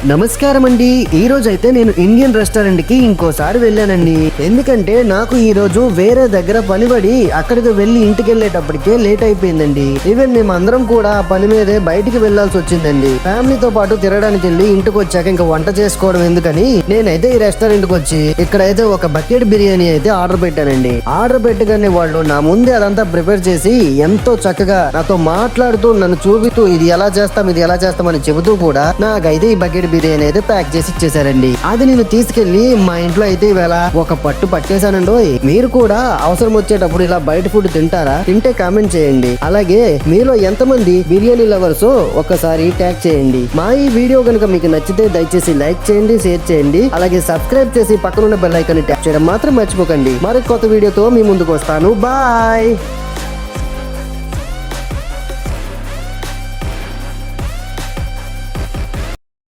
నమస్కారం అండి. ఈ రోజు అయితే నేను ఇండియన్ రెస్టారెంట్ కి ఇంకోసారి వెళ్ళానండి. ఎందుకంటే నాకు ఈ రోజు వేరే దగ్గర పని పడి అక్కడికి వెళ్ళి ఇంటికి వెళ్ళేటప్పటికే లేట్ అయిపోయిందండి. ఈవెన్ మేము అందరం కూడా పని మీదే బయటికి వెళ్లాల్సి వచ్చిందండి. ఫ్యామిలీతో పాటు తిరగడానికి వెళ్ళి ఇంటికి వచ్చాక ఇంకా వంట చేసుకోవడం ఎందుకని నేనైతే ఈ రెస్టారెంట్ కి వచ్చి ఇక్కడైతే ఒక బకెట్ బిర్యానీ అయితే ఆర్డర్ పెట్టానండి. ఆర్డర్ పెట్టగానే వాళ్ళు నా ముందే అదంతా ప్రిపేర్ చేసి ఎంతో చక్కగా నాతో మాట్లాడుతూ నన్ను చూపిస్తూ ఇది ఎలా చేస్తామని చెబుతూ కూడా నాకైతే ఈ బకెట్ బిర్యానీ అయితే ప్యాక్ చేసి ఇచ్చేసారండి. అది నేను తీసుకెళ్లి మా ఇంట్లో అయితే ఇవాళ ఒక పట్టు పట్టేశానండి. మీరు కూడా అవసరం వచ్చేటప్పుడు ఇలా బయట ఫుడ్ తింటారా? తింటే కామెంట్ చేయండి. అలాగే మీలో ఎంతమంది బిర్యానీ లవర్స్ ఒక్కసారి ట్యాగ్ చేయండి. మా ఈ వీడియో కనుక మీకు నచ్చితే దయచేసి లైక్ చేయండి, షేర్ చేయండి. అలాగే సబ్స్క్రైబ్ చేసి పక్కనున్న బెల్ ఐకాన్ ట్యాప్ చేయడం మాత్రం మర్చిపోకండి. మరొక కొత్త వీడియోతో మీ ముందుకు వస్తాను. బాయ్.